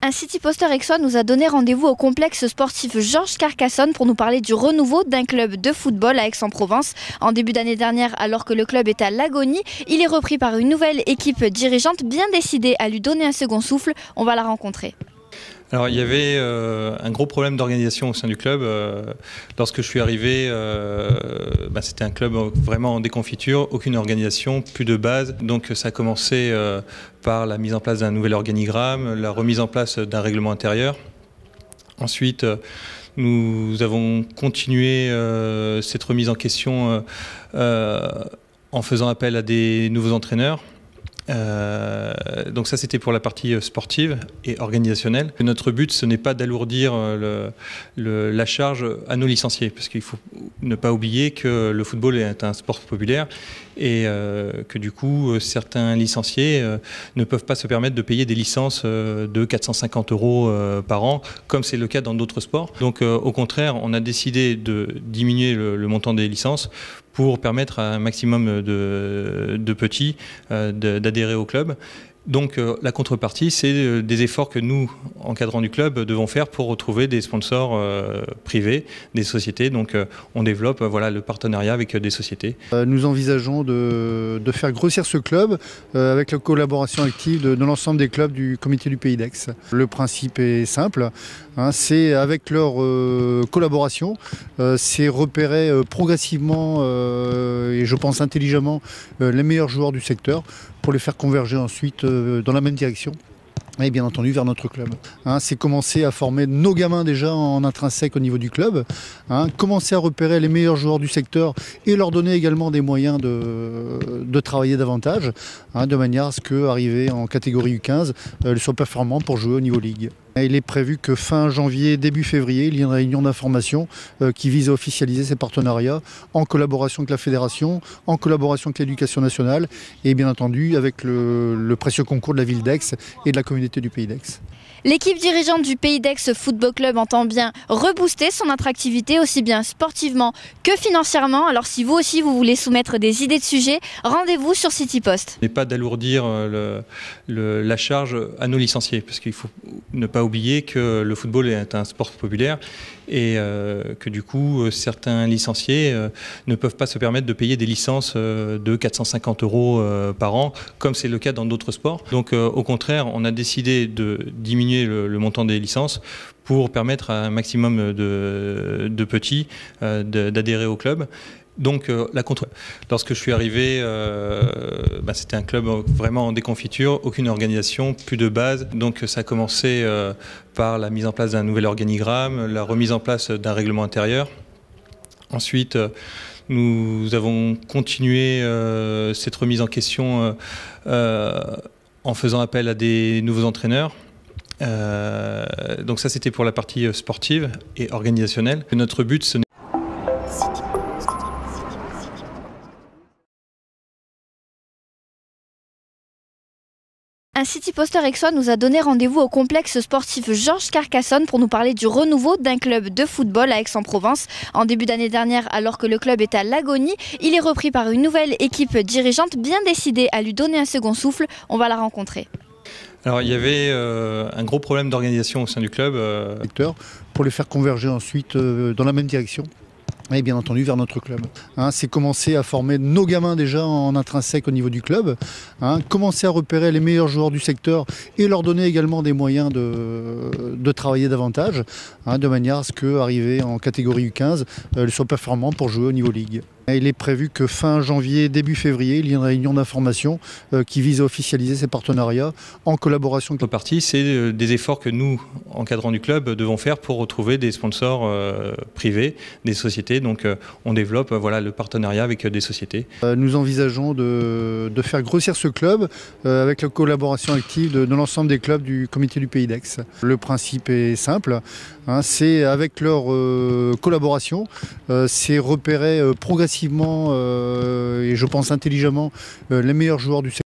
Un City Poster Aixois nous a donné rendez-vous au complexe sportif Georges Carcassonne pour nous parler du renouveau d'un club de football à Aix-en-Provence. En début d'année dernière, alors que le club était à l'agonie, il est repris par une nouvelle équipe dirigeante bien décidée à lui donner un second souffle. On va la rencontrer. Alors il y avait un gros problème d'organisation au sein du club. Lorsque je suis arrivé, c'était un club vraiment en déconfiture, aucune organisation, plus de base. Donc ça a commencé par la mise en place d'un nouvel organigramme, la remise en place d'un règlement intérieur. Ensuite, nous avons continué cette remise en question en faisant appel à des nouveaux entraîneurs. Donc ça c'était pour la partie sportive et organisationnelle. Notre but ce n'est pas d'alourdir la charge à nos licenciés, parce qu'il faut ne pas oublier que le football est un sport populaire et que du coup certains licenciés ne peuvent pas se permettre de payer des licences de 450 € par an, comme c'est le cas dans d'autres sports. Donc au contraire, on a décidé de diminuer le montant des licences pour permettre à un maximum de petits d'adhérer au club. Donc la contrepartie, c'est des efforts que nous, encadrants du club, devons faire pour retrouver des sponsors privés, des sociétés. Donc on développe le partenariat avec des sociétés. Nous envisageons de faire grossir ce club avec la collaboration active de l'ensemble des clubs du comité du Pays d'Aix. Le principe est simple, c'est avec leur collaboration, c'est repérer progressivement et je pense intelligemment les meilleurs joueurs du secteur pour les faire converger ensuite dans la même direction et bien entendu vers notre club. C'est commencer à former nos gamins déjà en intrinsèque au niveau du club, commencer à repérer les meilleurs joueurs du secteur et leur donner également des moyens de travailler davantage, de manière à ce qu'arriver en catégorie U15, ils soient performants pour jouer au niveau Ligue. Il est prévu que fin janvier, début février, il y ait une réunion d'information qui vise à officialiser ces partenariats en collaboration avec la fédération, en collaboration avec l'éducation nationale et bien entendu avec le précieux concours de la ville d'Aix et de la communauté du Pays d'Aix. L'équipe dirigeante du Pays d'Aix Football Club entend bien rebooster son attractivité aussi bien sportivement que financièrement. Alors si vous aussi vous voulez soumettre des idées de sujets, rendez-vous sur City Post. Et pas d'alourdir la charge à nos licenciés, parce qu'il faut ne pas oublier que le football est un sport populaire et que du coup certains licenciés ne peuvent pas se permettre de payer des licences de 450 € par an, comme c'est le cas dans d'autres sports. Donc au contraire, on a décidé de diminuer le montant des licences pour permettre à un maximum de petits d'adhérer au club. Donc lorsque je suis arrivé, c'était un club vraiment en déconfiture, aucune organisation, plus de base. Donc ça a commencé par la mise en place d'un nouvel organigramme, la remise en place d'un règlement intérieur. Ensuite, nous avons continué cette remise en question en faisant appel à des nouveaux entraîneurs. Donc ça c'était pour la partie sportive et organisationnelle. Notre but ce n'est Un City Poster Aixois nous a donné rendez-vous au complexe sportif Georges Carcassonne pour nous parler du renouveau d'un club de football à Aix-en-Provence. En début d'année dernière, alors que le club était à l'agonie, il est repris par une nouvelle équipe dirigeante bien décidée à lui donner un second souffle. On va la rencontrer. Alors il y avait un gros problème d'organisation au sein du club. Pour les faire converger ensuite dans la même direction et bien entendu vers notre club. C'est commencer à former nos gamins déjà en intrinsèque au niveau du club, commencer à repérer les meilleurs joueurs du secteur et leur donner également des moyens de travailler davantage, de manière à ce qu'arriver en catégorie U15, ils soient performants pour jouer au niveau Ligue. Il est prévu que fin janvier, début février, il y ait une réunion d'information qui vise à officialiser ces partenariats en collaboration avec la partie. C'est des efforts que nous, encadrants du club, devons faire pour retrouver des sponsors privés, des sociétés. Donc on développe le partenariat avec des sociétés. Nous envisageons de faire grossir ce club avec la collaboration active de l'ensemble des clubs du comité du Pays d'Aix. Le principe est simple, c'est avec leur collaboration, c'est repérer progressivement et je pense intelligemment les meilleurs joueurs du secteur.